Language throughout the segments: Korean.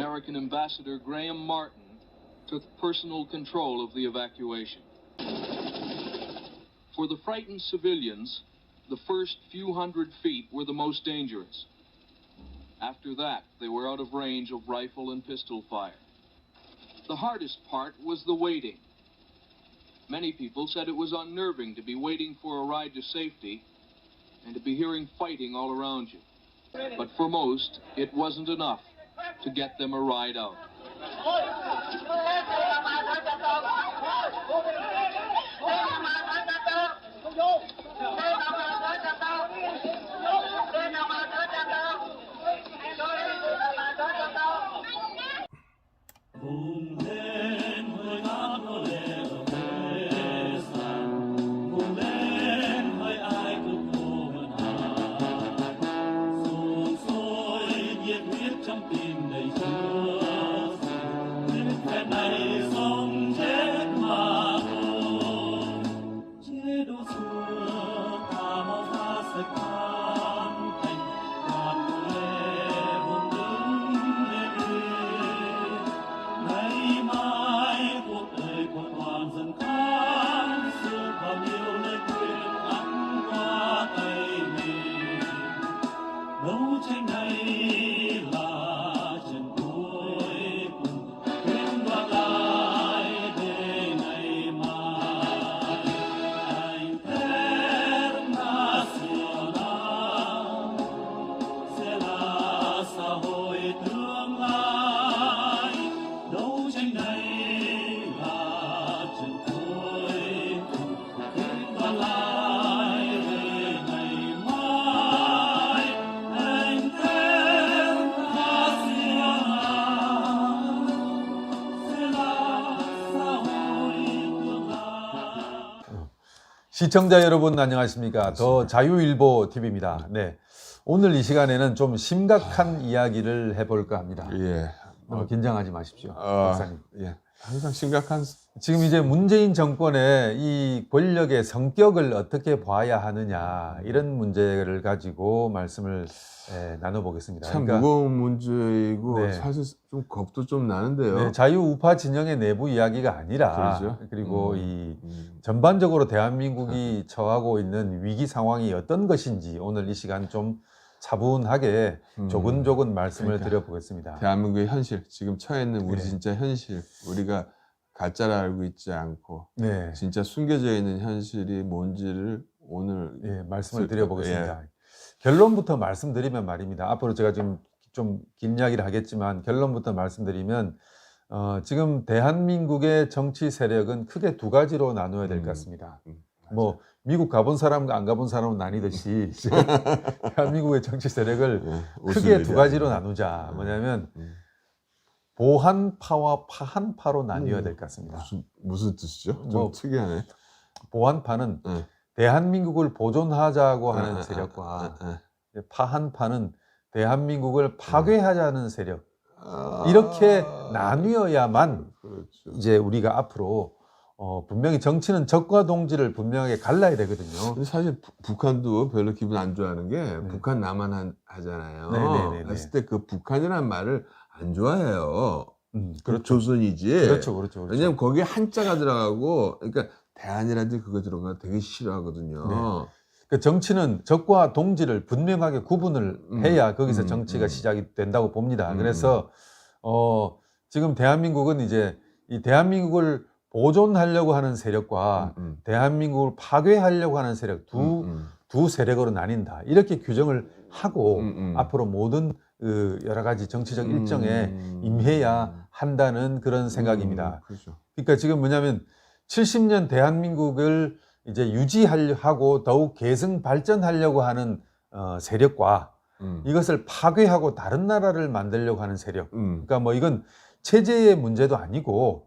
American Ambassador Graham Martin took personal control of the evacuation. For the frightened civilians, the first few hundred feet were the most dangerous. After that, they were out of range of rifle and pistol fire. The hardest part was the waiting. Many people said it was unnerving to be waiting for a ride to safety and to be hearing fighting all around you. But for most, it wasn't enough to get them a ride out. 시청자 여러분 안녕하십니까? 더 자유일보 TV입니다. 네, 오늘 이 시간에는 좀 심각한 이야기를 해볼까 합니다. 예. 긴장하지 마십시오, 박사님. 예. 항상 심각한. 지금 이제 문재인 정권의 이 권력의 성격을 어떻게 봐야 하느냐 이런 문제를 가지고 말씀을 나눠보겠습니다. 참 그러니까, 무거운 문제이고 네. 사실 좀 겁도 좀 나는데요. 네, 자유우파 진영의 내부 이야기가 아니라 그렇죠. 그리고 이 전반적으로 대한민국이 처하고 있는 위기 상황이 어떤 것인지 오늘 이 시간 좀 차분하게 조근조근 말씀을 그러니까 드려보겠습니다. 대한민국의 현실, 지금 처해 있는 우리 네. 진짜 현실, 우리가 가짜를 알고 있지 않고 네, 진짜 숨겨져 있는 현실이 뭔지를 오늘 예, 말씀을 드려보겠습니다. 결론부터 말씀드리면 말입니다. 앞으로 제가 좀 긴 이야기를 하겠지만 결론부터 말씀드리면 지금 대한민국의 정치 세력은 크게 두 가지로 나누어야 될 것 같습니다. 뭐 미국 가본 사람과 안 가본 사람은 나뉘듯이 대한민국의 정치 세력을 크게 두 가지로 나누자. 뭐냐면 보한파와 파한파로 나뉘어야 될 것 같습니다. 무슨 뜻이죠? 좀 뭐, 특이하네. 보한파는 대한민국을 보존하자고 하는 세력과 파한파는 대한민국을 파괴하자는 세력, 이렇게 나뉘어야만 그렇죠. 이제 우리가 앞으로 분명히 정치는 적과 동지를 분명하게 갈라야 되거든요. 근데 사실 북한도 별로 기분 안 좋아하는 게 북한 나만 하잖아요. 네네네네. 했을 때 그 북한이라는 말을 안 좋아해요. 그렇죠. 조선이지. 그렇죠. 왜냐면 거기에 한자가 들어가고, 그러니까 대한이라든지 그거 들어가 되게 싫어하거든요. 네. 그 정치는 적과 동지를 분명하게 구분을 해야 거기서 정치가 시작이 된다고 봅니다. 그래서 지금 대한민국은 이제 이 대한민국을 보존하려고 하는 세력과 대한민국을 파괴하려고 하는 세력 두 세력으로 나뉜다. 이렇게 규정을 하고 앞으로 모든 여러 가지 정치적 일정에 임해야 한다는 그런 생각입니다. 그렇죠. 그러니까 지금 뭐냐면 70년 대한민국을 이제 유지하고 더욱 계승 발전하려고 하는 세력과 이것을 파괴하고 다른 나라를 만들려고 하는 세력. 그러니까 뭐 이건 체제의 문제도 아니고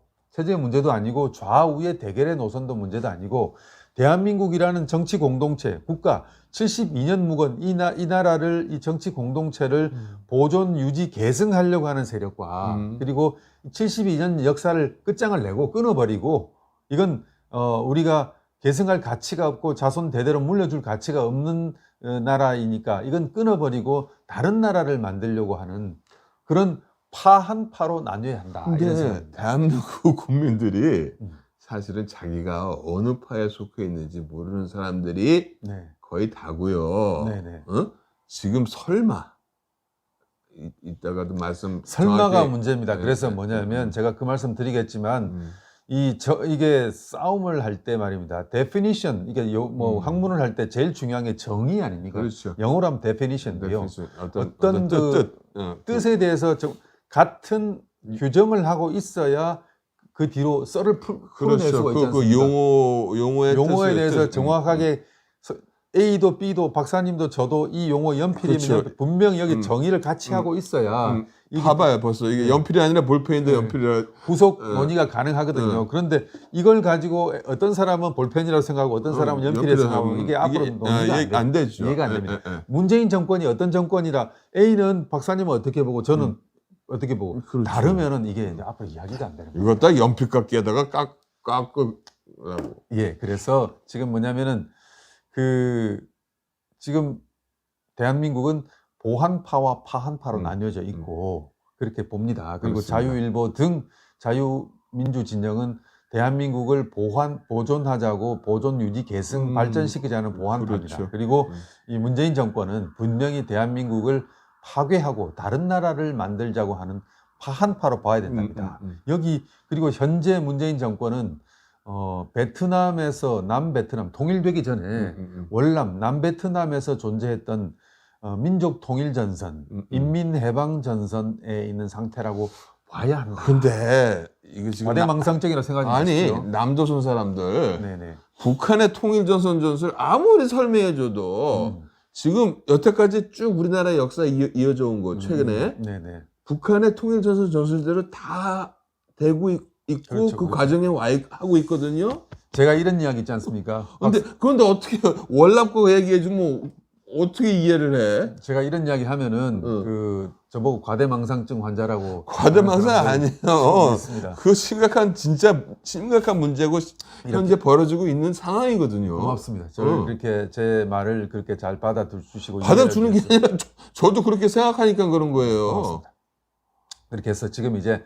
좌우의 대결의 노선도 문제도 아니고 대한민국이라는 정치 공동체, 국가 72년 묵은 이 나라를, 이 정치 공동체를 보존, 유지, 계승하려고 하는 세력과 그리고 72년 역사를 끝장을 내고 끊어버리고 이건 우리가 계승할 가치가 없고 자손 대대로 물려줄 가치가 없는 나라이니까 이건 끊어버리고 다른 나라를 만들려고 하는 그런 파한파로 나뉘어야 한다. 이런 근데 생각입니다. 대한민국 국민들이 음. 사실은 자기가 어느 파에 속해 있는지 모르는 사람들이 네. 거의 다고요. 네네. 지금 설마 이따가도 말씀 설마가 정확히, 문제입니다. 그래서 뭐냐면 제가 그 말씀 드리겠지만 이게 싸움을 할 때 말입니다. definition 이게 뭐 학문을 할 때 제일 중요한 게 정의 아닙니까? 그렇죠. 영어로 하면 definition인데요. 어떤 뜻에 대해서 같은 규정을 하고 있어야 그 뒤로 썰을 풀어낼 그렇죠. 수가 있지 그 않습니까? 용어에 대해서 뜻. 정확하게 A도 B도 박사님도 저도 이 용어 연필이면 그렇죠. 분명히 여기 정의를 같이 하고 있어야 이게 봐봐요. 벌써 이게 연필이 아니라 볼펜인데 연필이라 후속 논의가 가능하거든요. 그런데 이걸 가지고 어떤 사람은 볼펜이라고 생각하고 어떤 사람은 연필이라고 생각하고 이게 앞으로 논의가 안 되죠. 이해가 안 됩니다. 문재인 정권이 어떤 정권이라 A는 박사님은 어떻게 보고 저는 어떻게 보고 그렇죠. 다르면은 이게 이제 앞으로 이야기가 안 되는 거예요. 이거 딱 연필깎이에다가 깎고. 예, 그래서 지금 뭐냐면은 지금 대한민국은 보한파와 파한파로 나뉘어져 있고 그렇게 봅니다. 그리고 그렇습니다. 자유일보 등 자유민주 진영은 대한민국을 보존하자고 보존 유지 계승 발전시키자는 보한파입니다. 그렇죠. 그리고 이 문재인 정권은 분명히 대한민국을 파괴하고 다른 나라를 만들자고 하는 파한파로 봐야 된답니다. 여기 그리고 현재 문재인 정권은 베트남에서 남베트남 통일되기 전에 월남 남베트남에서 존재했던 민족 통일전선, 인민해방전선에 있는 상태라고 봐야 한다. 근데 이거 지금 과대망상적이라 생각하지 마십시오. 아니 남조선 사람들 네네. 북한의 통일전선 전술 아무리 설명해줘도 지금 여태까지 쭉 우리나라의 역사 이어져 온 거 최근에 네네. 북한의 통일전선 전술대로 다 되고 있고 그렇죠, 그 그렇죠. 과정에 하고 있거든요. 제가 이런 이야기 있지 않습니까? 그런데 어떻게 월남고 얘기해주면 어떻게 이해를 해? 제가 이런 이야기 하면은 저보고 과대망상증 환자라고 과대망상 아니에요. 있습니다. 그 진짜 심각한 문제고 현재 벌어지고 있는 상황이거든요. 고맙습니다. 저를 그렇게 제 말을 그렇게 잘 받아주시고 받아주는 게 아니라 저도 그렇게 생각하니까 그런 거예요. 고맙습니다. 그렇게 해서 지금 이제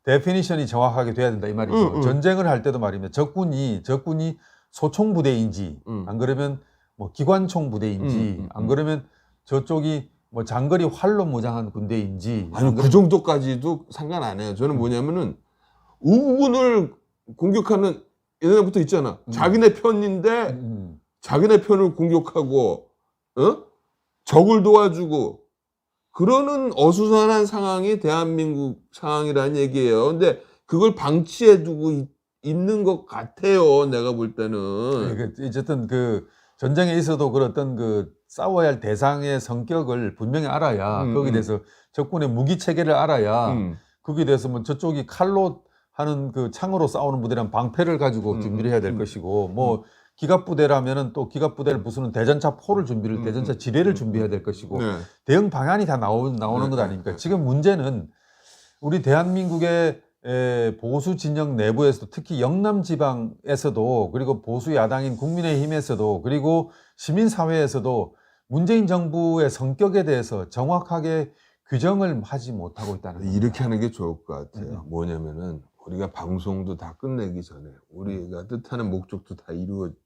데피니션이 정확하게 돼야 된다 이 말이죠. 전쟁을 할 때도 말입니다. 적군이 소총 부대인지 안 그러면 뭐 기관총 부대인지 안 그러면 저쪽이 뭐 장거리 활로 무장한 군대인지 아니 그 정도까지도 상관 안 해요. 저는 뭐냐면은 우군을 공격하는 옛날부터 있잖아. 자기네 편인데 자기네 편을 공격하고 적을 도와주고 그러는 어수선한 상황이 대한민국 상황이라는 얘기예요. 근데 그걸 방치해두고 있는 것 같아요. 내가 볼 때는. 어쨌든 전쟁에 있어도 어떤 싸워야 할 대상의 성격을 분명히 알아야 거기에 대해서 적군의 무기 체계를 알아야 거기에 대해서 뭐 저쪽이 칼로 하는 창으로 싸우는 부대라면 방패를 가지고 준비를 해야 될 것이고 뭐 기갑부대라면은 또 기갑부대를 부수는 대전차 포를 대전차 지뢰를 준비해야 될 것이고 대응 방안이 다 나오는 것 아닙니까? 지금 문제는 우리 대한민국의 보수 진영 내부에서도 특히 영남 지방에서도 그리고 보수 야당인 국민의힘에서도 그리고 시민사회에서도 문재인 정부의 성격에 대해서 정확하게 규정을 하지 못하고 있다는 겁니다. 이렇게 하는 게 좋을 것 같아요. 뭐냐면은 우리가 방송도 다 끝내기 전에 우리가 뜻하는 목적도 다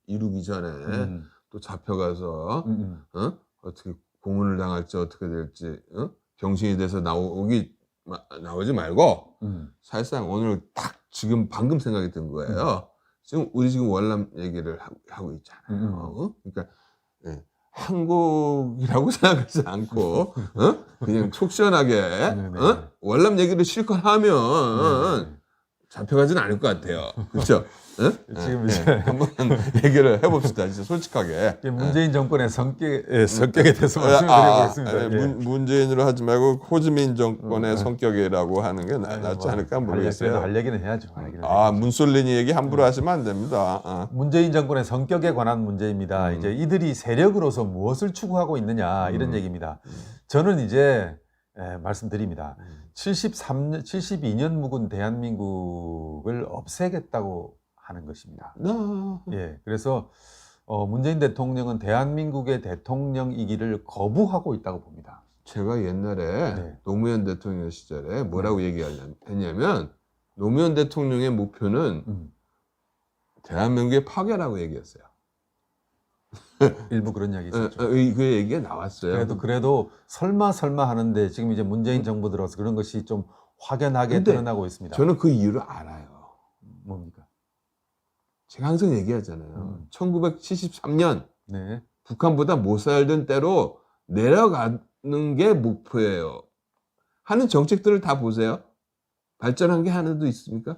이루기 전에 또 잡혀가서 어떻게 고문을 당할지 어떻게 될지 병신이 돼서 나오지 말고 사실상 오늘 딱 지금 방금 생각이 든 거예요. 우리 지금 월남 얘기를 하고 있잖아요. 그러니까 한국이라고 생각하지 않고 그냥 속 시원하게 월남 얘기를 실컷 하면 잡혀가지는 않을 것 같아요. 그렇죠? 지금 이제 한번 얘기를 해봅시다. 진짜 솔직하게. 문재인 정권의 성격에 대해서 말씀드리겠습니다. 문재인으로 하지 말고 호지민 정권의 성격이라고 하는 게 낫지 않을까 모르겠어요. 할 얘기는 해야죠. 문솔리니 얘기 함부로 하시면 안 됩니다. 문재인 정권의 성격에 관한 문제입니다. 이제 이들이 세력으로서 무엇을 추구하고 있느냐 이런 얘기입니다. 저는 이제 말씀드립니다. 72년 묵은 대한민국을 없애겠다고 하는 것입니다. 예, 그래서 문재인 대통령은 대한민국의 대통령이기를 거부하고 있다고 봅니다. 제가 옛날에 네. 노무현 대통령 시절에 뭐라고 얘기했냐면 노무현 대통령의 목표는 대한민국의 파괴라고 얘기했어요. 일부 그런 이야기 있었죠. 그 얘기가 나왔어요. 그래도 설마 하는데 지금 이제 문재인 정부 들어서 그런 것이 좀 확연하게 드러나고 있습니다. 저는 그 이유를 알아요. 뭡니까? 제가 항상 얘기하잖아요. 1973년 네. 북한보다 못 살던 때로 내려가는 게 목표예요. 하는 정책들을 다 보세요. 발전한 게 하나도 있습니까?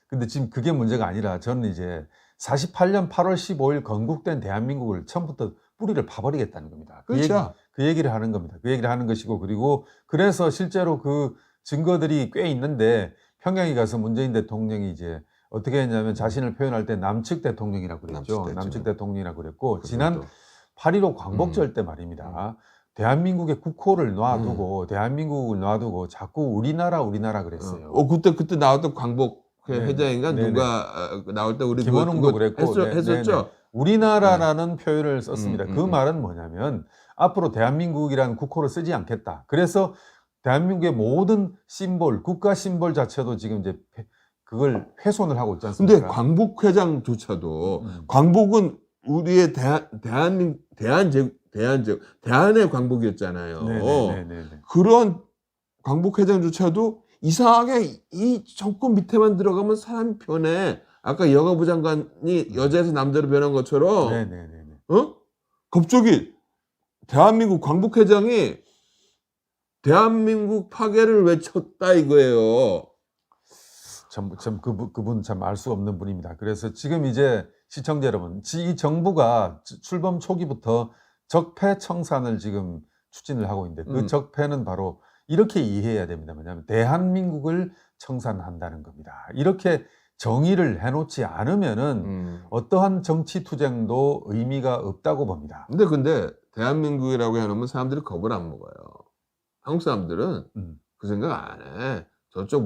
근데 지금 그게 문제가 아니라 저는 이제 48년 8월 15일 건국된 대한민국을 처음부터 뿌리를 파버리겠다는 겁니다. 그렇죠. 그 얘기를 하는 겁니다. 그 얘기를 하는 것이고, 그리고 그래서 실제로 그 증거들이 꽤 있는데 평양에 가서 문재인 대통령이 이제 어떻게 했냐면 자신을 표현할 때 남측 대통령이라고 그랬죠. 남측 대통령이라고 그랬고, 지난 8.15 광복절 때 말입니다. 대한민국의 국호를 놔두고 대한민국을 놔두고 자꾸 우리나라 그랬어요. 그때 나왔던 광복 회장인가 누가 나올 때 우리 김원웅도 그랬고 했었죠. 우리나라라는 표현을 썼습니다. 그 말은 뭐냐면 앞으로 대한민국이라는 국호를 쓰지 않겠다. 그래서 대한민국의 모든 심볼, 국가 심볼 자체도 지금 이제 그걸 훼손을 하고 있지 않습니까? 근데 광복 회장조차도 광복은 우리의 대한의 광복이었잖아요. 그런 광복 회장조차도 이상하게 이 정권 밑에만 들어가면 사람이 변해. 아까 여가부 장관이 여자에서 남자로 변한 것처럼 갑자기 대한민국 광복 회장이 대한민국 파괴를 외쳤다 이거예요. 그분 참 알 수 없는 분입니다. 그래서 지금 이제 시청자 여러분, 이 정부가 출범 초기부터 적폐 청산을 지금 추진을 하고 있는데 그 적폐는 바로 이렇게 이해해야 됩니다. 뭐냐면 대한민국을 청산한다는 겁니다. 이렇게 정의를 해놓지 않으면은 어떠한 정치 투쟁도 의미가 없다고 봅니다. 근데 대한민국이라고 해놓으면 사람들이 겁을 안 먹어요. 한국 사람들은 그 생각 안 해. 저쪽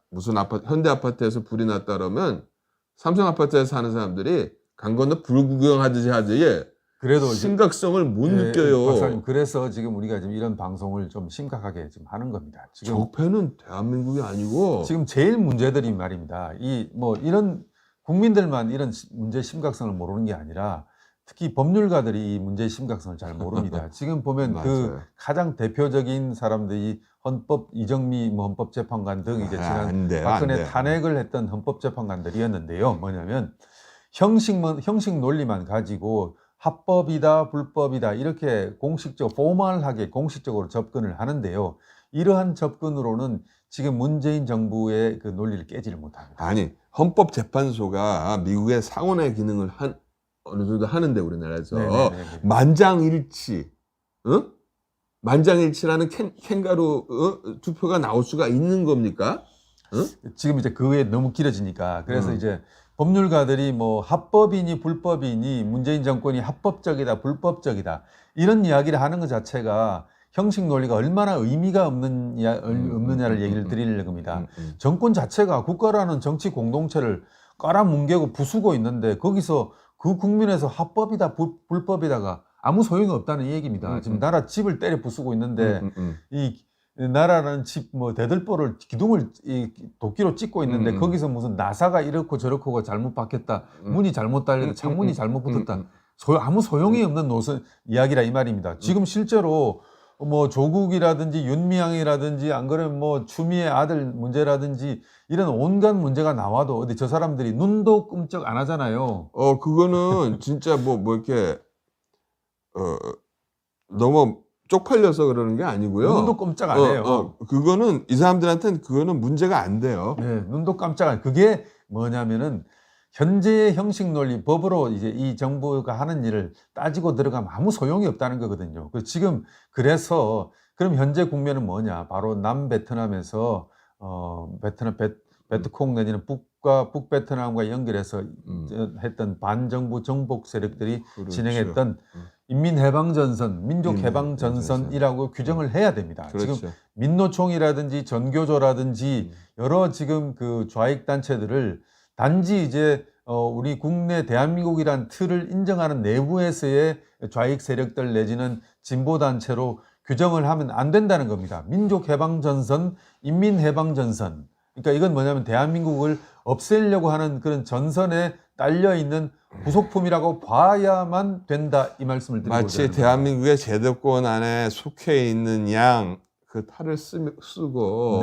무슨 아파트, 현대 아파트에서 불이 났다 그러면 삼성 아파트에서 사는 사람들이 강 건너 불 구경하듯이 하지. 그래도 심각성을 못 느껴요. 박사님, 그래서 지금 우리가 지금 이런 방송을 좀 심각하게 지금 하는 겁니다. 지금 적폐는 대한민국이 아니고 지금 제일 문제들이 말입니다. 이런 국민들만 이런 문제의 심각성을 모르는 게 아니라 특히 법률가들이 이 문제의 심각성을 잘 모릅니다. 지금 보면 그 가장 대표적인 사람들이 이정미 헌법재판관 등 이제 지난 박근혜 탄핵을 했던 헌법재판관들이었는데요. 뭐냐면 형식 논리만 가지고 합법이다, 불법이다 이렇게 포멀하게 공식적으로 접근을 하는데요. 이러한 접근으로는 지금 문재인 정부의 그 논리를 깨지를 못합니다. 아니, 헌법재판소가 미국의 상원의 기능을 어느 정도 하는데 우리나라에서 만장일치, 만장일치라는 캥거루 투표가 나올 수가 있는 겁니까? 지금 이제 그 외에 너무 길어지니까 그래서 이제 법률가들이 뭐 합법이니 불법이니 문재인 정권이 합법적이다 불법적이다 이런 이야기를 하는 것 자체가 형식 논리가 얼마나 의미가 없느냐를 얘기를 드리려고 합니다. 정권 자체가 국가라는 정치 공동체를 깔아뭉개고 부수고 있는데 거기서 그 국민에서 합법이다 불법이다가 아무 소용이 없다는 얘기입니다. 지금 나라 집을 때려 부수고 있는데 이 나라는 집 대들보를 기둥을 도끼로 찍고 있는데 거기서 무슨 나사가 이렇고 저렇고 잘못 박혔다, 문이 잘못 달렸다, 창문이 잘못 붙었다, 아무 소용이 없는 노선 이야기라 이 말입니다. 지금 실제로 뭐 조국이라든지 윤미향이라든지 안 그러면 뭐 추미애 아들 문제라든지 이런 온갖 문제가 나와도 어디 저 사람들이 눈도 끔찍 안 하잖아요. 그거는 진짜 뭐 이렇게 너무 쪽팔려서 그러는 게 아니고요. 눈도 깜짝 안 해요. 그거는 이 사람들한테는 그거는 문제가 안 돼요. 네, 눈도 깜짝 안. 그게 뭐냐면은 현재의 형식 논리 법으로 이제 이 정부가 하는 일을 따지고 들어가면 아무 소용이 없다는 거거든요. 그래서 그럼 현재 국면은 뭐냐? 바로 남베트남에서 베트콩 내지는 북베트남과 연결해서 했던 반정부 정복 세력들이 진행했던 인민해방전선, 민족해방전선이라고 규정을 해야 됩니다. 지금 민노총이라든지 전교조라든지 여러 지금 그 좌익단체들을 단지 이제 우리 국내 대한민국이란 틀을 인정하는 내부에서의 좌익 세력들 내지는 진보단체로 규정을 하면 안 된다는 겁니다. 민족해방전선, 인민해방전선. 그러니까 이건 뭐냐면 대한민국을 없애려고 하는 그런 전선에 딸려있는 부속품이라고 봐야만 된다, 이 말씀을 드리고 마치 대한민국의 제도권 안에 속해 있는 양 그 탈을 쓰고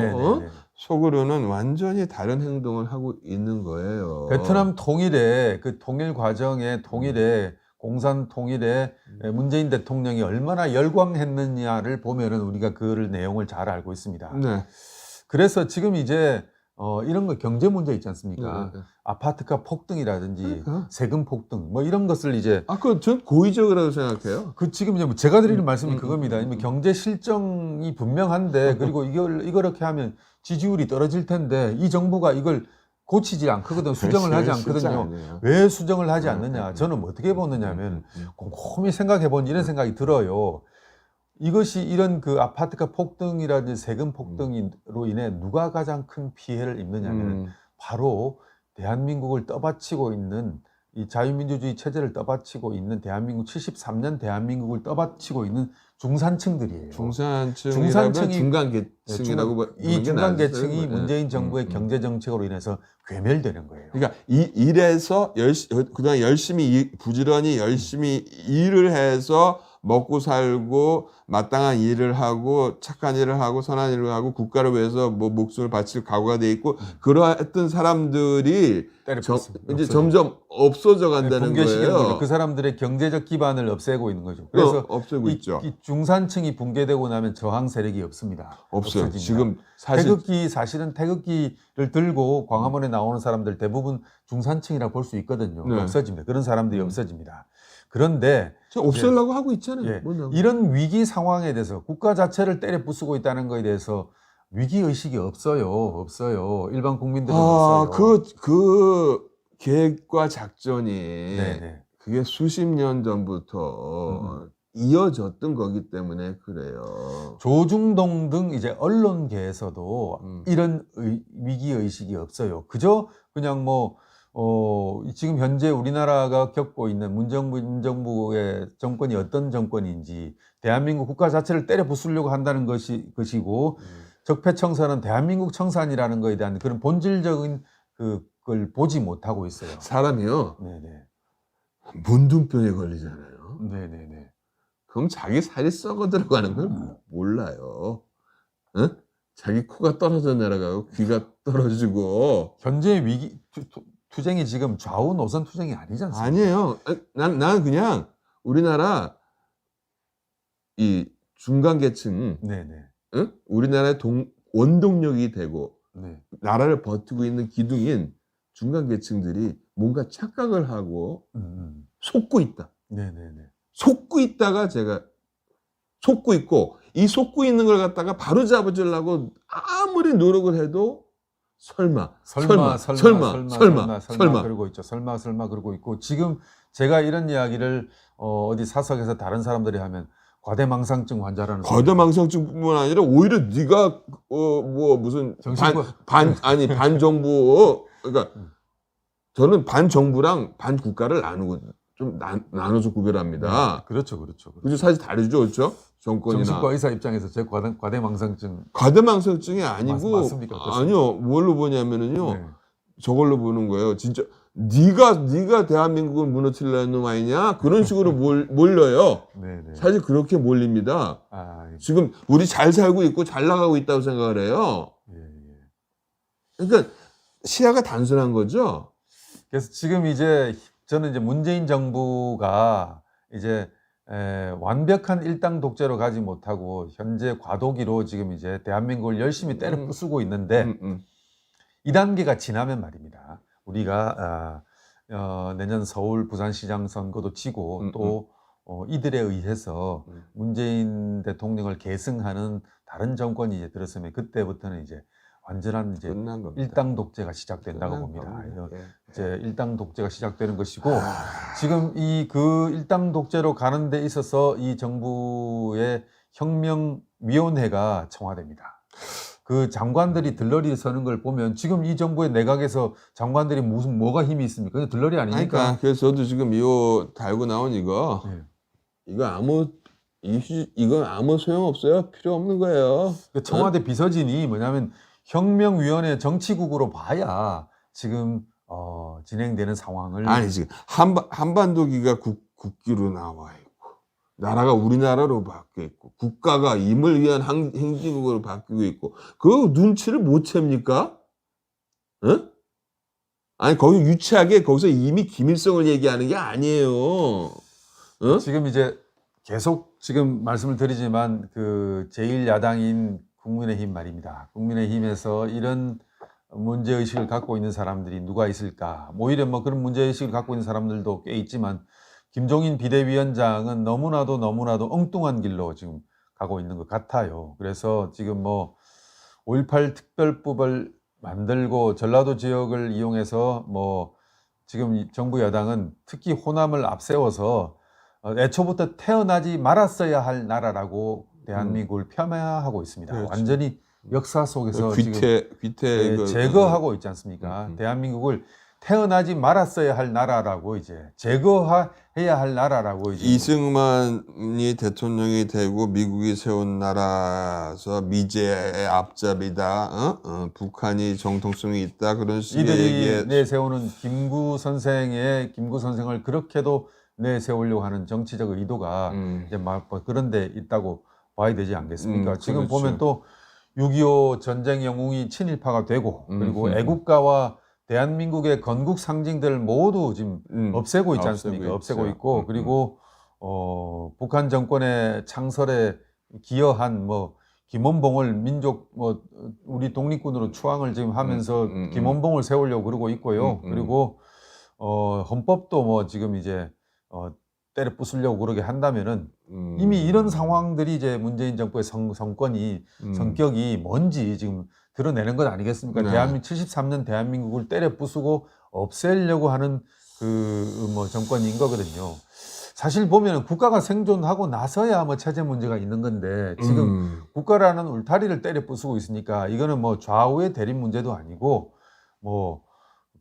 속으로는 완전히 다른 행동을 하고 있는 거예요. 베트남 통일의 그 통일 과정에 통일에 공산 통일에 문재인 대통령이 얼마나 열광했느냐를 보면은 우리가 그 내용을 잘 알고 있습니다. 네. 그래서 지금 이제 이런 거 경제 문제 있지 않습니까? 아파트가 폭등이라든지 세금 폭등 뭐 이런 것을 이제 그건 전 고의적이라고 생각해요. 그 지금 이제 제가 드리는 말씀이 그겁니다. 경제 실정이 분명한데 그리고 이걸 이렇게 하면 지지율이 떨어질 텐데 이 정부가 이걸 고치지 않거든, 수정을 하지 않거든요. 왜 수정을 하지 않느냐? 저는 어떻게 보느냐면 곰곰이 생각해 본 이런 생각이 들어요. 이것이 이런 그 아파트가 폭등이라든지 세금 폭등으로 인해 누가 가장 큰 피해를 입느냐면 바로 대한민국을 떠받치고 있는 이 자유민주주의 체제를 떠받치고 있는 대한민국 73년 대한민국을 떠받치고 있는 중산층들이에요. 중산층이 중간계층이라고 이 중간계층이 문재인 정부의 경제 정책으로 인해서 괴멸되는 거예요. 그러니까 이래서 그냥 열심히 부지런히 열심히 일을 해서 먹고 살고 마땅한 일을 하고 착한 일을 하고 선한 일을 하고 국가를 위해서 뭐 목숨을 바칠 각오가 돼 있고 그러했던 사람들이 이제 점점 없어져 간다는 거예요. 그 사람들의 경제적 기반을 없애고 있는 거죠. 그래서 없애고 있죠. 이 중산층이 붕괴되고 나면 저항 세력이 없습니다. 없어요. 없어집니다. 지금 사실은 태극기를 들고 광화문에 나오는 사람들 대부분 중산층이라고 볼 수 있거든요. 네. 없어집니다. 그런 사람들이 없어집니다. 그런데 없애려고 하고 있잖아요. 이런 위기 상황에 대해서 국가 자체를 때려 부수고 있다는 것에 대해서 위기 의식이 없어요. 일반 국민들은 없어요. 그 계획과 작전이 그게 수십 년 전부터 이어졌던 거기 때문에 그래요. 조중동 등 이제 언론계에서도 이런 위기 의식이 없어요. 그저 그냥 지금 현재 우리나라가 겪고 있는 문정부의 정권이 어떤 정권인지 대한민국 국가 자체를 때려 부수려고 한다는 것이고 적폐청산은 대한민국 청산이라는 것에 대한 그런 본질적인 그걸 보지 못하고 있어요. 사람이요. 문둥병에 걸리잖아요. 그럼 자기 살이 썩어 들어가는 걸 몰라요. 응? 자기 코가 떨어져 내려가고 귀가 떨어지고. 현재 위기 투쟁이 지금 좌우 노선 투쟁이 아니지 않습니까? 아니에요. 난 그냥 우리나라 이 중간계층, 응? 우리나라의 원동력이 되고 나라를 버티고 있는 기둥인 중간계층들이 뭔가 착각을 하고 속고 있다. 속고 있다가 제가 속고 있고 이 속고 있는 걸 갖다가 바로 잡아주려고 아무리 노력을 해도 설마 그러고 있죠. 설마 그러고 있고 지금 제가 이런 이야기를 어디 사석에서 다른 사람들이 하면 과대망상증 환자라는 과대망상증뿐만 아니라 오히려 네가 무슨 반정부 그러니까 저는 반정부랑 반국가를 나눠서 구별합니다. 그렇죠. 사실 다르죠, 그렇죠? 정권이나 정신과 의사 입장에서 제 과대망상증이 아니고 맞습니까? 아니요, 뭘로 보냐면은요, 저걸로 보는 거예요. 진짜 네가 대한민국을 무너뜨리려는 놈 아니냐? 그런 식으로 몰려요. 사실 그렇게 몰립니다. 지금 우리 잘 살고 있고 잘 나가고 있다고 생각을 해요. 그러니까 시야가 단순한 거죠. 그래서 지금 저는 이제 문재인 정부가 이제 완벽한 일당 독재로 가지 못하고 현재 과도기로 지금 이제 대한민국을 열심히 때려 부수고 있는데 이 단계가 지나면 말입니다. 우리가 내년 서울 부산시장 선거도 치고 또 이들에 의해서 문재인 대통령을 계승하는 다른 정권이 이제 들었으면 그때부터는 이제 완전한 이제 일당 독재가 시작된다고 봅니다. 이제 일당 독재가 시작되는 것이고 지금 그 일당 독재로 가는 데 있어서 이 정부의 혁명위원회가 청와됩니다. 그 장관들이 들러리 서는 걸 보면 지금 이 정부의 내각에서 장관들이 뭐가 힘이 있습니까? 그냥 들러리 아니니까. 그러니까 그래서 저도 지금 이거 달고 나온 이거 네. 이건 아무 소용 없어요. 필요 없는 거예요. 청와대 비서진이 뭐냐면 혁명위원회 정치국으로 봐야 지금 진행되는 상황을 아니 지금 한반도기가 국기로 나와 있고 나라가 우리나라로 바뀌어 있고 국가가 임을 위한 행진국으로 바뀌고 있고 그 눈치를 못 챕니까? 응? 아니 거기 유치하게 거기서 이미 김일성을 얘기하는 게 아니에요. 응? 지금 이제 계속 지금 말씀을 드리지만 그 제1야당인 국민의힘 말입니다. 국민의힘에서 이런 문제의식을 갖고 있는 사람들이 누가 있을까? 오히려 뭐 그런 문제의식을 갖고 있는 사람들도 꽤 있지만 김종인 비대위원장은 너무나도 엉뚱한 길로 지금 가고 있는 것 같아요. 그래서 지금 뭐 5.18 특별법을 만들고 전라도 지역을 이용해서 뭐 지금 정부 여당은 특히 호남을 앞세워서 애초부터 태어나지 말았어야 할 나라라고 대한민국을 폄하하고 있습니다. 그렇죠. 완전히 역사 속에서 지금 제거하고 있지 않습니까? 대한민국을 태어나지 말았어야 할 나라라고 이제 제거해야 할 나라라고 이제 이승만이 대통령이 되고 미국이 세운 나라서 미제의 앞잡이다. 북한이 정통성이 있다. 그런 식의 이들이 얘기에 내세우는 김구 선생을 그렇게도 내세우려고 하는 정치적 의도가 이제 막 그런 데 있다고 봐야 되지 않겠습니까? 지금 그렇죠. 보면 또 6.25 전쟁 영웅이 친일파가 되고 그리고 애국가와 대한민국의 건국 상징들 모두 지금 없애고 있지 않습니까? 없애고 있고 그리고 북한 정권의 창설에 기여한 뭐 김원봉을 민족 우리 독립군으로 추앙을 지금 하면서 김원봉을 세우려고 그러고 있고요. 그리고 헌법도 뭐 지금 이제 때려 부수려고 그러게 한다면은 이미 이런 상황들이 이제 문재인 정부의 성격이 뭔지 지금 드러내는 것 아니겠습니까? 네. 73년 대한민국을 때려 부수고 없애려고 하는 뭐 정권인 거거든요. 사실 보면 국가가 생존하고 나서야 뭐 체제 문제가 있는 건데 지금 국가라는 울타리를 때려 부수고 있으니까 이거는 뭐 좌우의 대립 문제도 아니고 뭐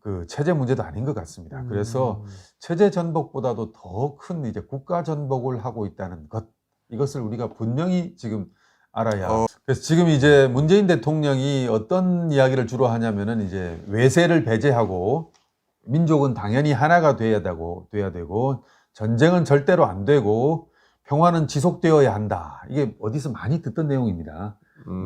그 체제 문제도 아닌 것 같습니다. 그래서 체제 전복보다도 더 큰 이제 국가 전복을 하고 있다는 것, 이것을 우리가 분명히 지금 알아야. 그래서 지금 이제 문재인 대통령이 어떤 이야기를 주로 하냐면은 이제 외세를 배제하고 민족은 당연히 하나가 돼야 되고 전쟁은 절대로 안 되고 평화는 지속되어야 한다. 이게 어디서 많이 듣던 내용입니다.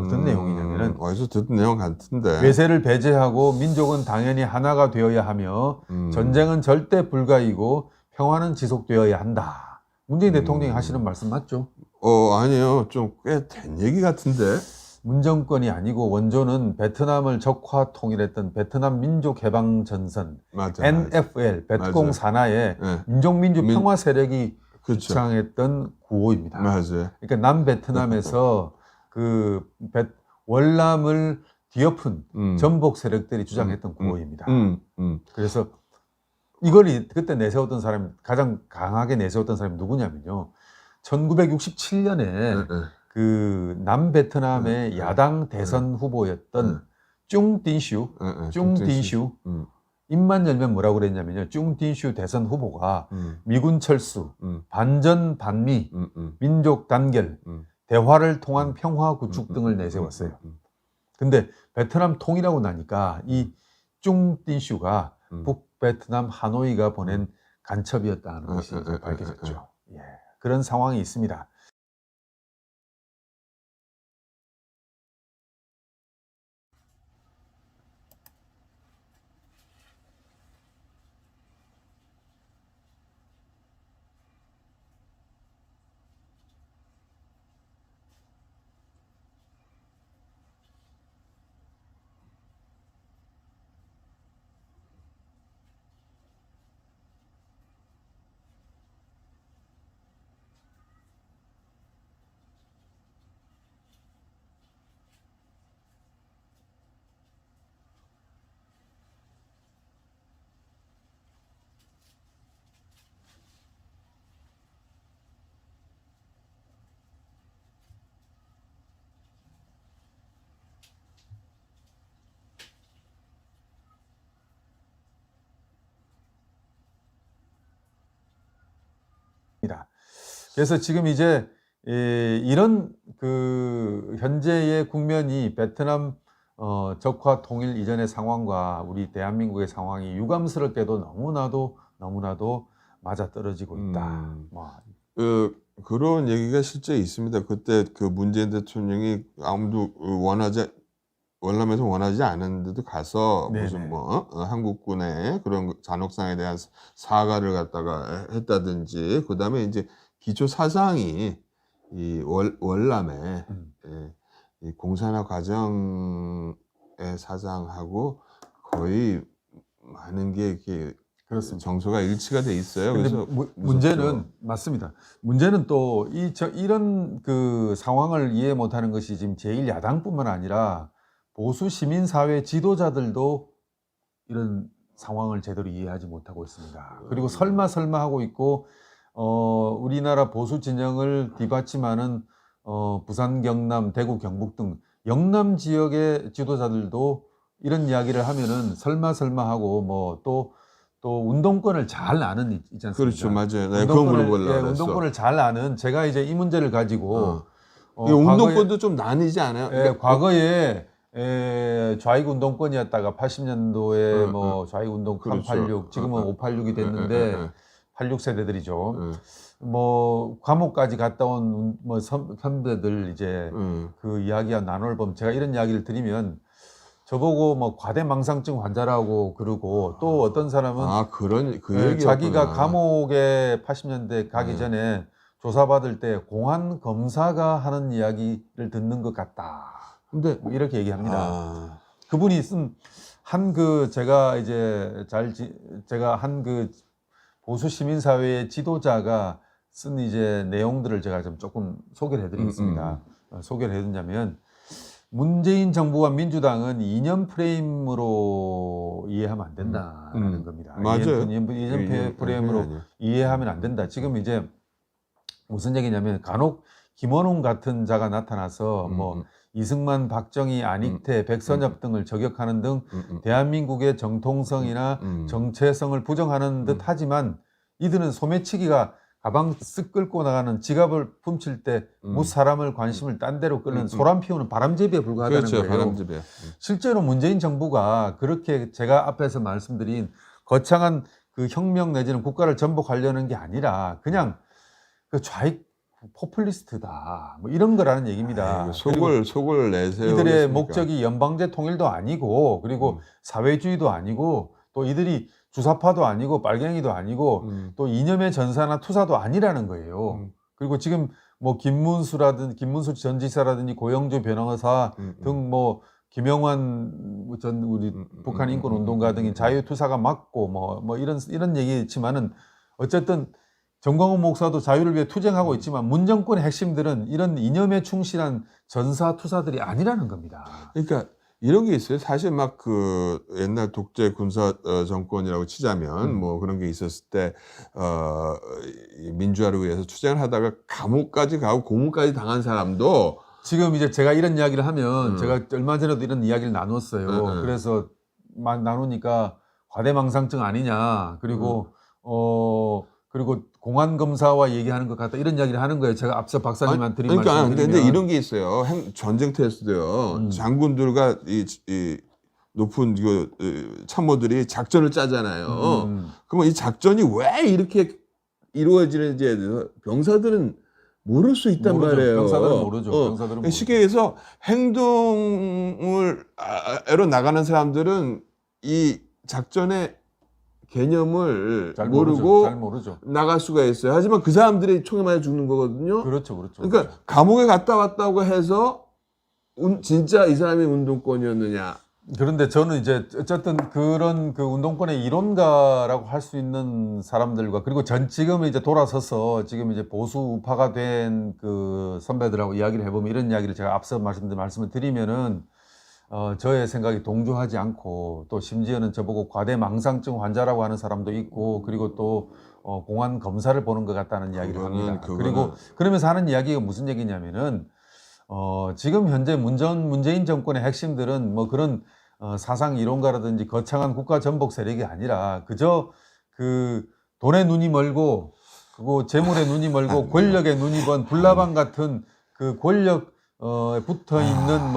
어떤 내용이냐면은 어디서 듣던 내용 같은데 외세를 배제하고 민족은 당연히 하나가 되어야 하며 전쟁은 절대 불가이고 평화는 지속되어야 한다. 문재인 대통령이 하시는 말씀 맞죠? 아니요. 좀 꽤 된 얘기 같은데. 문정권이 아니고 원조는 베트남을 적화 통일했던 베트남 민족해방전선 NFL 베트콩 산하의 민족민주 평화 세력이 주창했던 구호입니다. 맞아요. 그러니까 남베트남에서 그 월남을 뒤엎은 전복 세력들이 주장했던 구호입니다. 그래서 이걸 그때 내세웠던 사람이 가장 강하게 내세웠던 사람이 누구냐면요. 1967년에 그 남베트남의 야당 대선 후보였던 쭝딘슈 입만 열면 뭐라고 그랬냐면요. 쭝딘슈 대선 후보가 미군 철수, 반전 반미, 민족 단결, 대화를 통한 평화 구축 등을 내세웠어요. 근데 베트남 통일하고 나니까 이 쭝딘슈가 북베트남 하노이가 보낸 간첩이었다는 것이 밝혀졌죠. 예, 그런 상황이 있습니다. 그래서 지금 이제 이런 그 현재의 국면이 베트남 적화 통일 이전의 상황과 우리 대한민국의 상황이 유감스럽게도 너무나도 맞아떨어지고 있다. 뭐. 그런 얘기가 실제 있습니다. 그때 그 문재인 대통령이 아무도 월남에서 원하지 않았는데도 가서 네네. 무슨 뭐 한국군의 그런 잔혹상에 대한 사과를 갖다가 했다든지, 그다음에 이제 기초 사상이 이 월남에 이 공산화 과정의 사상하고 거의 많은 게 이렇게 그렇습니다. 정서가 일치가 돼 있어요. 근데 그래서 문제는 맞습니다. 문제는 또 이런 그 상황을 이해 못하는 것이 지금 제1야당뿐만 아니라 보수 시민사회 지도자들도 이런 상황을 제대로 이해하지 못하고 있습니다. 그리고 설마 하고 있고 우리나라 보수 진영을 뒷받침하는 부산, 경남, 대구, 경북 등 영남 지역의 지도자들도 이런 이야기를 하면은 설마 하고 뭐 또 운동권을 잘 아는 있지 않습니까? 그렇죠, 맞아요. 네, 그거 물어보려고 그랬어. 운동권을 잘 아는 제가 이제 이 문제를 가지고 운동권도 좀 나뉘지 않아요? 그러니까 과거에 좌익 운동권이었다가 80년도에 뭐 좌익 운동 386 그렇죠. 지금은 586이 됐는데 86세대들이죠. 뭐 감옥까지 갔다 온 뭐 선배들 이제 그 이야기와 나눌 보면 제가 이런 이야기를 드리면 저보고 뭐 과대망상증 환자라고 그러고 또 어떤 사람은 그런 그 얘기였구나. 자기가 감옥에 80년대 가기 전에 조사받을 때 공안 검사가 하는 이야기를 듣는 것 같다. 근데 뭐 이렇게 얘기합니다. 그분이 쓴 한 그 제가 이제 제가 한 그 보수 시민사회의 지도자가 쓴 이제 내용들을 제가 좀 조금 소개를 해드리겠습니다. 소개를 해드리자면 문재인 정부와 민주당은 이념 프레임으로 이해하면 안 된다는 겁니다. 맞아요. 이념 프레임으로 이해하면 안 된다. 지금 이제 무슨 얘기냐면 간혹 김원웅 같은 자가 나타나서 뭐 이승만, 박정희, 안익태, 백선엽 등을 저격하는 등 대한민국의 정통성이나 정체성을 부정하는 듯 하지만 이들은 소매치기가 가방 쓱 끌고 나가는 지갑을 훔칠 때 무사람을 관심을 딴 데로 끌는 소란 피우는 바람잡이에 불과하다는 그렇죠, 거예요. 바람잡이. 실제로 문재인 정부가 그렇게 제가 앞에서 말씀드린 거창한 그 혁명 내지는 국가를 전복하려는 게 아니라 그냥 그 좌익 포퓰리스트다 뭐 이런 거라는 얘기입니다. 속을 내세우고 이들의 있으니까. 목적이 연방제 통일도 아니고 그리고 사회주의도 아니고 또 이들이 주사파도 아니고 빨갱이도 아니고 또 이념의 전사나 투사도 아니라는 거예요. 그리고 지금 뭐 김문수 전 지사라든지 고영주 변호사 등 뭐 김영환 전 우리 북한 인권 운동가 등이 자유투사가 맞고 뭐 이런 얘기지만은 어쨌든 정광훈 목사도 자유를 위해 투쟁하고 있지만 문정권의 핵심들은 이런 이념에 충실한 전사 투사들이 아니라는 겁니다. 그러니까 이런 게 있어요. 사실 막 그 옛날 독재 군사 정권이라고 치자면 뭐 그런 게 있었을 때 민주화를 위해서 투쟁을 하다가 감옥까지 가고 고문까지 당한 사람도 지금 이제 제가 이런 이야기를 하면 제가 얼마 전에도 이런 이야기를 나눴어요. 그래서 나누니까 과대망상증 아니냐 그리고 그리고 공안 검사와 얘기하는 것 같다 이런 이야기를 하는 거예요. 제가 앞서 박사님한테 드린 말씀. 근데 이런 게 있어요. 전쟁터에서도요. 장군들과 이 높은 참모들이 작전을 짜잖아요. 그러면 이 작전이 왜 이렇게 이루어지는지에 대해서 병사들은 모를 수 있단 말이에요. 병사들은 모르죠. 병사들은 쉽게 해서 행동을 애로 나가는 사람들은 이 작전의 개념을 모르고 잘 모르죠. 나갈 수가 있어요. 하지만 그 사람들이 총에 맞아 죽는 거거든요. 그렇죠. 그러니까 감옥에 갔다 왔다고 해서 진짜 이 사람이 운동권이었느냐? 그런데 저는 이제 어쨌든 그런 그 운동권의 이론가라고 할 수 있는 사람들과 그리고 지금 이제 돌아서서 지금 이제 보수 우파가 된 그 선배들하고 이야기를 해보면 이런 이야기를 제가 앞서 말씀을 드리면은 저의 생각이 동조하지 않고 또 심지어는 저보고 과대망상증 환자라고 하는 사람도 있고 그리고 또 공안 검사를 보는 것 같다는 이야기를 합니다. 그리고 그러면서 하는 이야기가 무슨 얘기냐면은 지금 현재 문재인 정권의 핵심들은 뭐 그런 사상 이론가라든지 거창한 국가 전복 세력이 아니라 그저 그 돈에 눈이 멀고 그거 재물에 눈이 멀고 권력에 눈이 먼 불나방 같은 그 권력 붙어 있는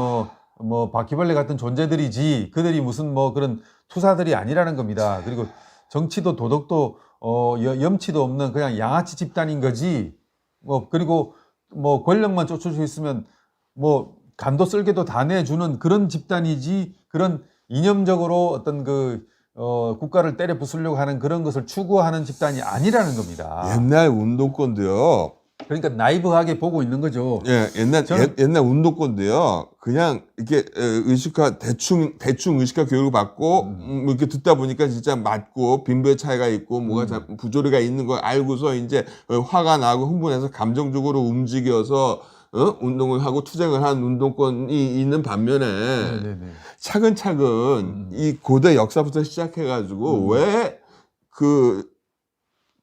뭐 바퀴벌레 같은 존재들이지 그들이 무슨 뭐 그런 투사들이 아니라는 겁니다. 그리고 정치도 도덕도 염치도 없는 그냥 양아치 집단인 거지. 뭐 그리고 뭐 권력만 쫓을 수 있으면 뭐 간도 쓸개도 다 내주는 그런 집단이지 그런 이념적으로 어떤 국가를 때려 부수려고 하는 그런 것을 추구하는 집단이 아니라는 겁니다. 옛날 운동권도요. 그러니까 나이브하게 보고 있는 거죠. 예, 옛날 운동권도요. 그냥 이렇게 대충 의식화 교육을 받고 이렇게 듣다 보니까 진짜 맞고 빈부의 차이가 있고 뭐가 부조리가 있는 걸 알고서 이제 화가 나고 흥분해서 감정적으로 움직여서 운동을 하고 투쟁을 하는 운동권이 있는 반면에 네네네. 차근차근 이 고대 역사부터 시작해가지고 왜 그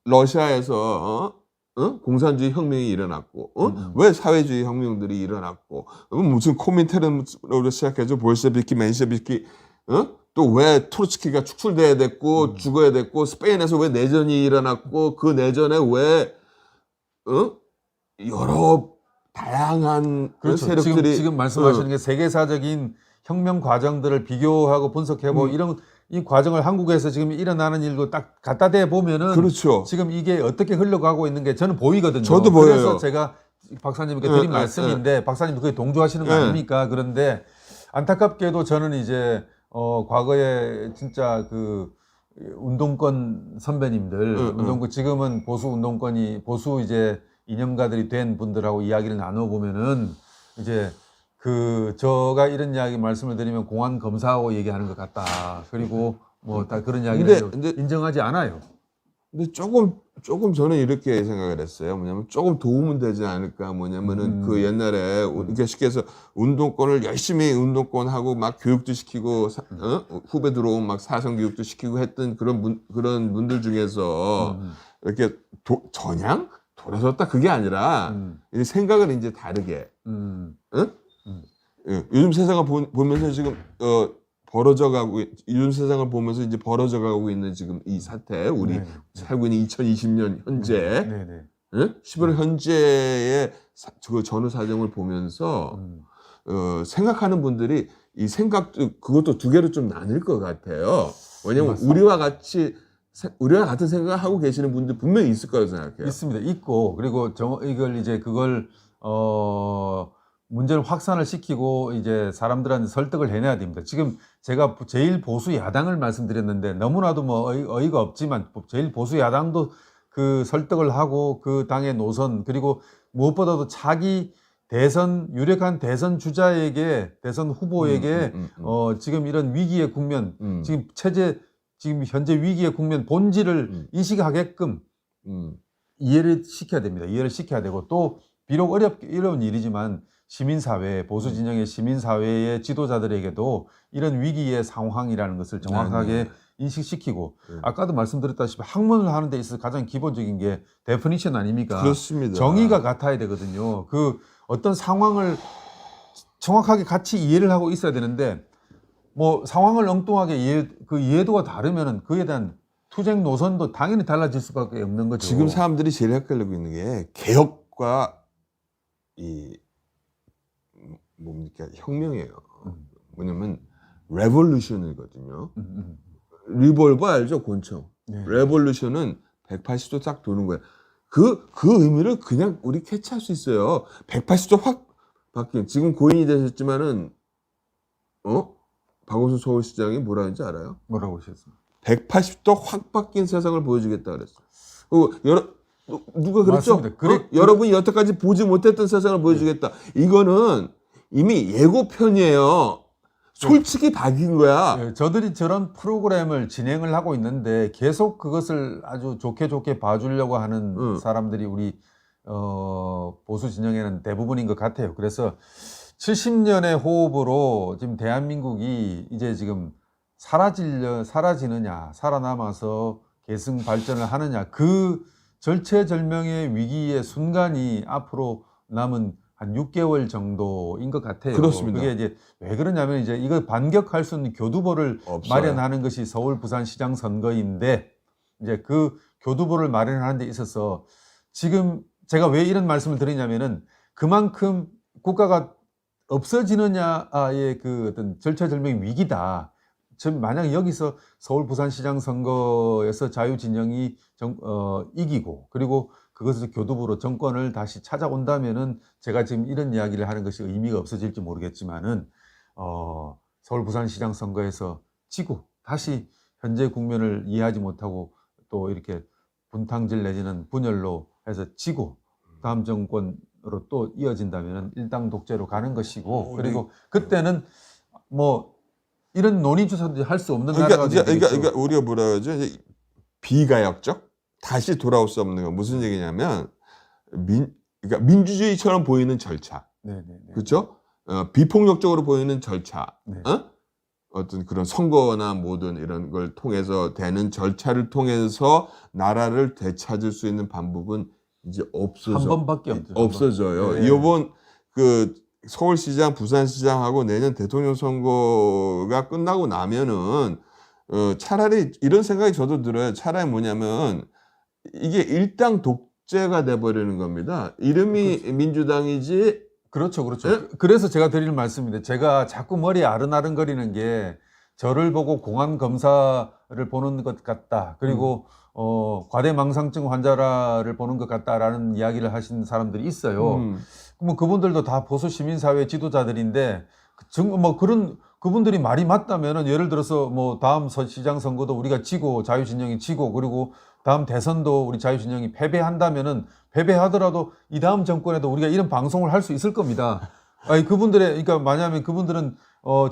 러시아에서 공산주의 혁명이 일어났고, 왜 사회주의 혁명들이 일어났고, 무슨 코민테른으로 시작해서 볼셰비키, 맨셰비키, 또 왜 트로츠키가 축출돼야 됐고, 죽어야 됐고, 스페인에서 왜 내전이 일어났고, 그 내전에 왜, 여러 다양한 그렇죠. 세력들이. 지금 말씀하시는 게 세계사적인 혁명 과정들을 비교하고 분석해보고 이 과정을 한국에서 지금 일어나는 일도 딱 갖다 대 보면은 그렇죠. 지금 이게 어떻게 흘러가고 있는 게 저는 보이거든요. 저도 보여요. 그래서 제가 박사님께 드린 말씀인데 박사님도 그게 동조하시는 거 아닙니까? 그런데 안타깝게도 저는 이제 과거에 진짜 그 운동권 선배님들, 운동권 지금은 보수 운동권이 보수 이제 이념가들이 된 분들하고 이야기를 나눠 보면은 이제 저가 이런 이야기 말씀을 드리면 공안 검사하고 얘기하는 것 같다. 그리고 뭐 다 그런 이야기를 인정하지 않아요. 근데 조금 저는 이렇게 생각을 했어요. 뭐냐면 조금 도움은 되지 않을까. 뭐냐면은 그 옛날에 이렇게 쉽게 해서 운동권을 열심히 운동권하고 막 교육도 시키고 후배 들어오면 막 사선 교육도 시키고 했던 그런 분들 중에서 이렇게 전향 돌아섰다 그게 아니라 이제 생각을 이제 다르게. 예, 요즘 세상을 보면서 지금 요즘 세상을 보면서 이제 벌어져 가고 있는 지금 이 사태, 우리 살고 있는 2020년 현재, 11월 현재의 그 전후 사정을 보면서 생각하는 분들이 이 생각도 그것도 두 개로 좀 나뉠 것 같아요. 왜냐면 우리와 같은 생각을 하고 계시는 분들 분명히 있을 거라고 생각해요. 있습니다. 있고 그리고 이걸 이제 그걸 문제를 확산을 시키고 이제 사람들한테 설득을 해내야 됩니다. 지금 제가 제일 보수 야당을 말씀드렸는데 너무나도 뭐 어이가 없지만 제일 보수 야당도 그 설득을 하고 그 당의 노선 그리고 무엇보다도 자기 유력한 대선 주자에게 대선 후보에게 지금 이런 위기의 국면 지금 현재 위기의 국면 본질을 인식하게끔 이해를 시켜야 됩니다. 이해를 시켜야 되고 또 비록 어려운 일이지만 시민사회, 보수진영의 시민사회의 지도자들에게도 이런 위기의 상황이라는 것을 정확하게 인식시키고 아까도 말씀드렸다시피 학문을 하는 데 있어서 가장 기본적인 게 데피니션 아닙니까? 그렇습니다. 정의가 같아야 되거든요. 그 어떤 상황을 정확하게 같이 이해를 하고 있어야 되는데 뭐 상황을 엉뚱하게 이해도가 다르면은 그에 대한 투쟁 노선도 당연히 달라질 수밖에 없는 거죠. 지금 사람들이 제일 헷갈리고 있는 게 개혁과 뭡니까? 혁명이에요. 뭐냐면 레볼루션이거든요. 리볼버 알죠? 권총. 레볼루션은 180도 딱 도는 거예요. 그 의미를 그냥 우리 캐치할 수 있어요. 180도 확 바뀐. 지금 고인이 되셨지만은 박원순 서울시장이 뭐라 했는지 알아요? 뭐라고 하셨습니까? 180도 확 바뀐 세상을 보여주겠다 그랬어요. 누가 그랬죠? 여러분이 여태까지 보지 못했던 세상을 보여주겠다. 이거는 이미 예고편이에요. 솔직히 바뀐 거야. 저들이 저런 프로그램을 진행을 하고 있는데 계속 그것을 아주 좋게 봐주려고 하는 사람들이 우리 보수 진영에는 대부분인 것 같아요. 그래서 70년의 호흡으로 지금 대한민국이 이제 지금 사라지느냐, 살아남아서 계승 발전을 하느냐, 그 절체절명의 위기의 순간이 앞으로 남은 한 6개월 정도인 것 같아요. 그렇습니다. 그게 이제 왜 그러냐면 이제 이거 반격할 수 있는 교두보를 마련하는 것이 서울, 부산 시장 선거인데 이제 그 교두보를 마련하는 데 있어서 지금 제가 왜 이런 말씀을 드리냐면은 그만큼 국가가 없어지느냐의 그 어떤 절체절명의 위기다. 만약 여기서 서울 부산시장 선거에서 자유진영이 이기고 그리고 그것을 교두보로 정권을 다시 찾아온다면은 제가 지금 이런 이야기를 하는 것이 의미가 없어질지 모르겠지만은 서울 부산시장 선거에서 지고 다시 현재 국면을 이해하지 못하고 또 이렇게 분탕질 내지는 분열로 해서 지고 다음 정권으로 또 이어진다면은 일당 독재로 가는 것이고 그리고 그때는 뭐 이런 논의조차도 할 수 없는 나라가 되겠죠. 그러니까 우리가 뭐라 그러죠? 이제 비가역적 다시 돌아올 수 없는 건 무슨 얘기냐면 그러니까 민주주의처럼 보이는 절차, 그렇죠? 비폭력적으로 보이는 절차, 어떤 그런 선거나 모든 이런 걸 통해서 되는 절차를 통해서 나라를 되찾을 수 있는 방법은 이제 한 번밖에 없어져요. 이번 그 서울시장, 부산시장하고 내년 대통령 선거가 끝나고 나면은 차라리 이런 생각이 저도 들어요. 차라리 뭐냐면 이게 일당 독재가 돼버리는 겁니다. 이름이 그렇죠. 민주당이지. 그렇죠. 네? 그래서 제가 드리는 말씀인데 제가 자꾸 머리 아른아른거리는 게 저를 보고 공안 검사를 보는 것 같다. 그리고 과대망상증 환자를 보는 것 같다라는 이야기를 하신 사람들이 있어요. 뭐 그분들도 다 보수 시민사회 지도자들인데 뭐 그런 그분들이 말이 맞다면은 예를 들어서 뭐 다음 시장 선거도 우리가 지고 자유진영이 지고 그리고 다음 대선도 우리 자유진영이 패배한다면은 패배하더라도 이 다음 정권에도 우리가 이런 방송을 할 수 있을 겁니다. 아니 그분들의 그러니까 만약에 그분들은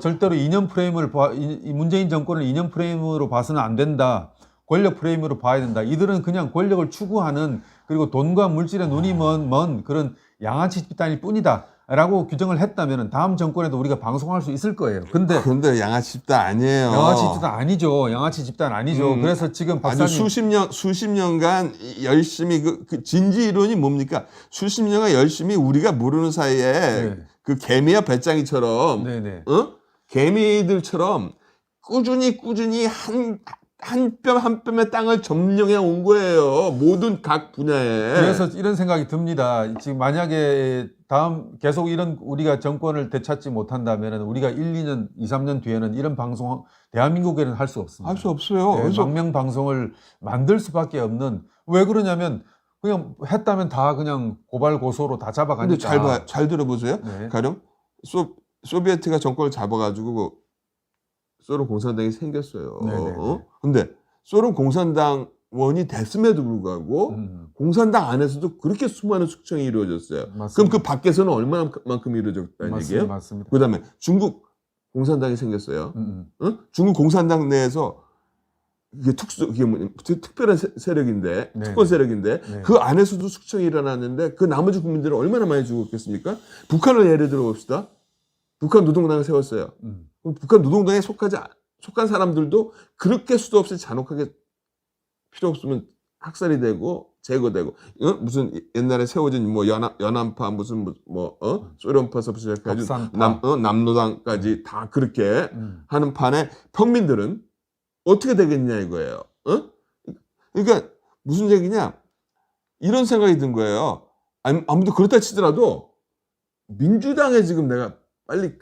절대로 이념 프레임을 이 문재인 정권을 이념 프레임으로 봐서는 안 된다. 권력 프레임으로 봐야 된다. 이들은 그냥 권력을 추구하는 그리고 돈과 물질에 눈이 먼 그런 양아치 집단일 뿐이다. 라고 규정을 했다면 다음 정권에도 우리가 방송할 수 있을 거예요. 근데 양아치 집단 아니에요. 양아치 집단 아니죠. 양아치 집단 아니죠. 그래서 지금 박사님 수십 년간 열심히 그 진지 이론이 뭡니까? 수십 년간 열심히 우리가 모르는 사이에 그 개미와 배짱이처럼 개미들처럼 꾸준히 한 뼘 한 뼘의 땅을 점령해 온 거예요. 모든 각 분야에. 그래서 이런 생각이 듭니다. 지금 만약에 다음 계속 이런 우리가 정권을 되찾지 못한다면 우리가 1, 2년, 2, 3년 뒤에는 이런 방송 대한민국에는 할 수 없습니다. 할 수 없어요. 네, 망명 방송을 만들 수밖에 없는. 왜 그러냐면 그냥 했다면 다 그냥 고발 고소로 다 잡아가니까. 근데 잘 들어보세요. 가령 소비에트가 정권을 잡아가지고 소련 공산당이 생겼어요. 근데 소련 공산당원이 됐음에도 불구하고 공산당 안에서도 그렇게 수많은 숙청이 이루어졌어요. 맞습니다. 그럼 그 밖에서는 얼마만큼 이루어졌다는 얘기예요? 맞습니다. 그다음에 중국 공산당이 생겼어요. 중국 공산당 내에서 이게 특별한 세력인데, 특권 세력인데 그 안에서도 숙청이 일어났는데 그 나머지 국민들은 얼마나 많이 죽었겠습니까? 북한을 예를 들어 봅시다. 북한 노동당을 세웠어요. 북한 노동당에 속한 사람들도 그렇게 수도 없이 잔혹하게 필요 없으면 학살이 되고 제거되고 무슨 옛날에 세워진 뭐 연안파 무슨 소련파서부터 시작해가지고 남노당까지 다 그렇게 하는 판에 평민들은 어떻게 되겠냐 이거예요. 그러니까 무슨 얘기냐 이런 생각이 든 거예요. 아무튼 그렇다 치더라도 민주당에 지금 내가 빨리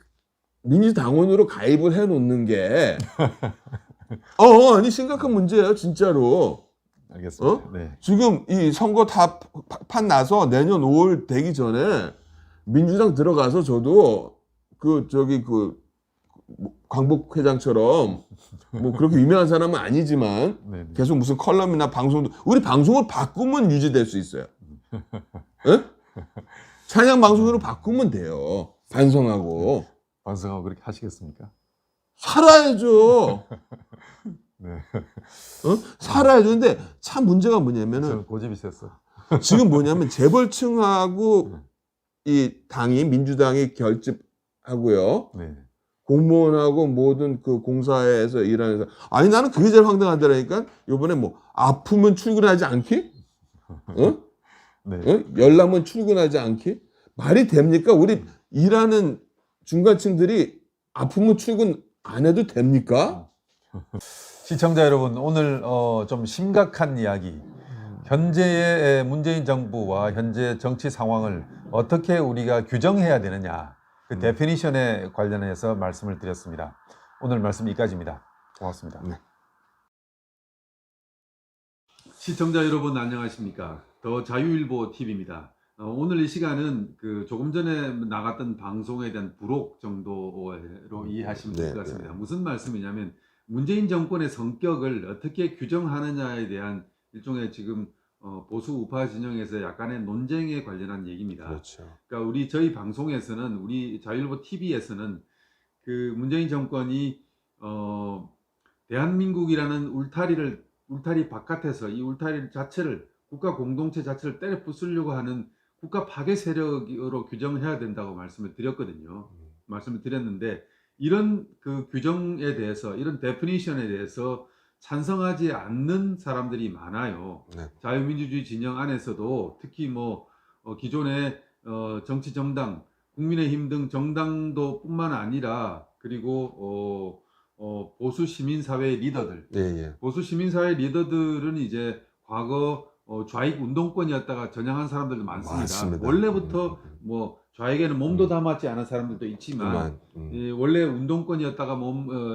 민주당원으로 가입을 해놓는 게 아니 심각한 문제예요 진짜로. 알겠습니다. 지금 이 선거 다 판 나서 내년 5월 되기 전에 민주당 들어가서 저도 그 광복 회장처럼 뭐 그렇게 유명한 사람은 아니지만 계속 무슨 컬럼이나 방송도 우리 방송을 바꾸면 유지될 수 있어요. 찬양 방송으로 바꾸면 돼요. 반성하고 그렇게 하시겠습니까? 살아야죠. 살아야죠. 근데 참 문제가 뭐냐면은 고집이 셌어. 지금 뭐냐면 재벌층하고 이 당이 민주당이 결집하고요. 공무원하고 모든 그 공사에서 일하는 아니 나는 그게 제일 황당하더라니까. 요번에 뭐 아프면 출근하지 않기? 열나면 출근하지 않기? 말이 됩니까? 우리 일하는 중간층들이 아프면 출근 안 해도 됩니까? 시청자 여러분, 오늘 좀 심각한 이야기, 현재의 문재인 정부와 현재 정치 상황을 어떻게 우리가 규정해야 되느냐 그 데피니션에 관련해서 말씀을 드렸습니다. 오늘 말씀 여기까지입니다. 고맙습니다. 네. 시청자 여러분 안녕하십니까? 더 자유일보 TV입니다. 오늘 이 시간은 그 조금 전에 나갔던 방송에 대한 부록 정도로 이해하시면 될 것 같습니다. 무슨 말씀이냐면 문재인 정권의 성격을 어떻게 규정하느냐에 대한 일종의 지금 보수 우파 진영에서 약간의 논쟁에 관련한 얘기입니다. 그렇죠. 그러니까 저희 방송에서는 우리 자유일보 TV에서는 그 문재인 정권이 대한민국이라는 울타리 바깥에서 이 울타리 자체를 국가 공동체 자체를 때려 부수려고 하는 국가 파괴 세력으로 규정을 해야 된다고 말씀을 드렸거든요. 말씀을 드렸는데 이런 그 규정에 대해서 이런 데피니션에 대해서 찬성하지 않는 사람들이 많아요. 네. 자유민주주의 진영 안에서도 특히 기존의 정치 정당, 국민의힘 등 정당도 뿐만 아니라 그리고 보수 시민사회 리더들, 보수 시민사회 리더들은 이제 과거 좌익 운동권이었다가 전향한 사람들도 많습니다. 원래부터 좌익에는 몸도 담았지 않은 사람들도 있지만 원래 운동권이었다가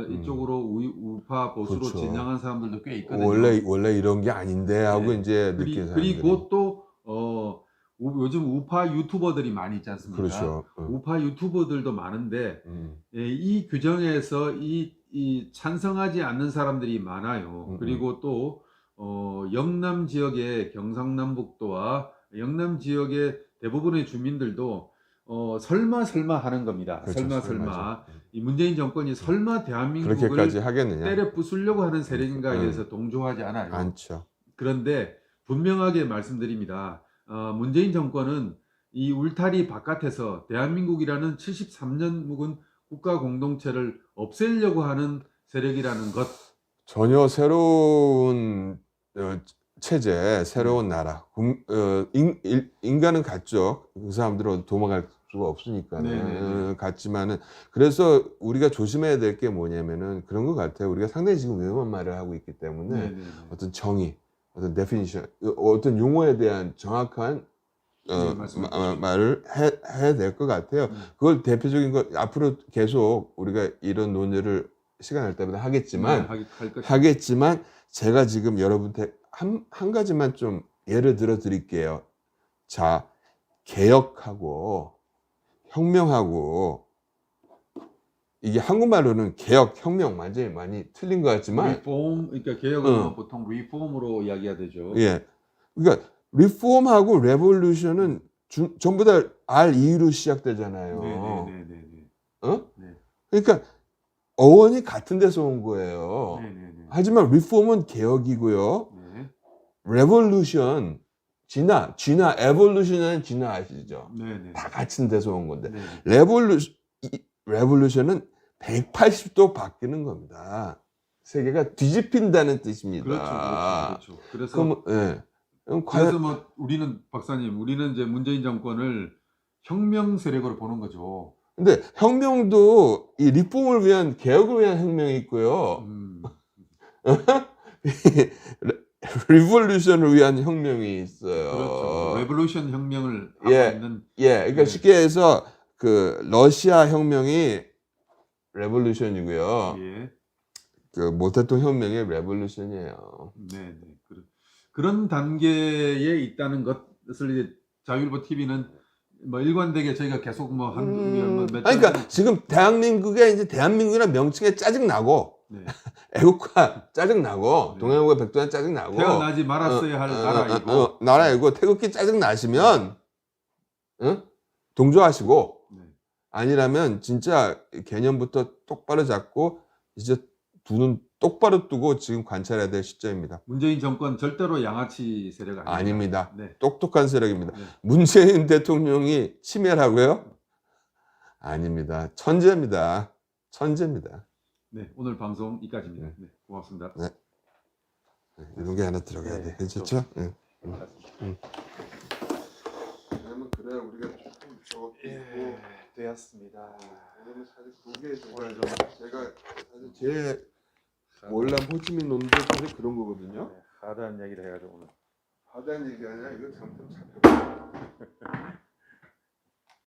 이쪽으로 우파 보수로 그렇죠. 진양한 사람들도 꽤 있거든요. 원래 이런 게 아닌데 하고 이제 느낀 사람들이. 그리고 또 요즘 우파 유튜버들이 많이 있지 않습니까? 그렇죠. 우파 유튜버들도 많은데 이 규정에서 이 찬성하지 않는 사람들이 많아요. 그리고 또 영남 지역의 경상남북도와 영남 지역의 대부분의 주민들도 설마 하는 겁니다. 그렇죠, 설마 이 문재인 정권이 설마 대한민국을 그렇게까지 하겠느냐? 때려 부수려고 하는 세력인가에 대해서 동조하지 않아요. 않죠. 그런데 분명하게 말씀드립니다. 문재인 정권은 이 울타리 바깥에서 대한민국이라는 73년 묵은 국가 공동체를 없애려고 하는 세력이라는 것. 전혀 새로운 체제, 새로운 나라. 인간은 같죠. 그 사람들은 도망갈 수가 없으니까. 같지만은 그래서 우리가 조심해야 될 게 뭐냐면은 그런 것 같아요. 우리가 상당히 지금 위험한 말을 하고 있기 때문에 어떤 정의, 어떤 데피니션, 어떤 용어에 대한 정확한 말을 해야 될 것 같아요. 그걸 대표적인 거 앞으로 계속 우리가 이런 논의를 시간 날 때마다 하겠지만 제가 지금 여러분한테 한 가지만 좀 예를 들어 드릴게요. 자, 개혁하고 혁명하고 이게 한국말로는 개혁, 혁명 완전히 많이 틀린 것 같지만 리폼, 그러니까 개혁은 보통 리폼으로 이야기해야 되죠. 예, 그러니까 리폼하고 레볼루션은 전부 다 RE로 시작되잖아요. 그러니까 어원이 같은 데서 온 거예요. 하지만 리폼은 개혁이고요. 레볼루션, 진화, 에볼루션은 진화 아시죠? 다 같은 데서 온 건데 레볼루션은 180도 바뀌는 겁니다. 세계가 뒤집힌다는 뜻입니다. 그렇죠. 그래서 우리는 박사님, 우리는 이제 문재인 정권을 혁명 세력으로 보는 거죠. 근데 혁명도 이 리폼을 위한 개혁을 위한 혁명이 있고요. 리볼루션을 위한 혁명이 있어요. 그렇죠. 레볼루션 혁명을 하고 있는. 그러니까 쉽게 해서 그 러시아 혁명이 레볼루션이고요. 그 모태통 혁명이 레볼루션이에요. 그런 단계에 있다는 것을 이제 자유일보 TV는 일관되게 저희가 계속 그러니까 지금 대한민국이란 명칭에 짜증 나고 애국화 짜증 나고 동해안과 백두산 짜증 나고 태어나지 말았어야 할 나라이고 나라이고 태극기 짜증 나시면 동조하시고 아니라면 진짜 개념부터 똑바로 잡고 이제 두 눈 똑바로 뜨고 지금 관찰해야 될 시점입니다. 문재인 정권 절대로 양아치 세력 아닙니다. 똑똑한 세력입니다. 문재인 대통령이 치매라고요? 아닙니다. 천재입니다. 오늘 방송 여기까지입니다. 고맙습니다. 이런 게 하나 들어가야 돼. 괜찮죠? 왜냐면 그래 우리가 조금 적고 되었습니다. 왜냐면 사실 그게 제가 사실 제 월남 호치민 놈들 사실 그런 거거든요. 하드한 이야기를 해가지고 오늘. 하다는 얘기 아니야. 이거 잘못하면 잡혀.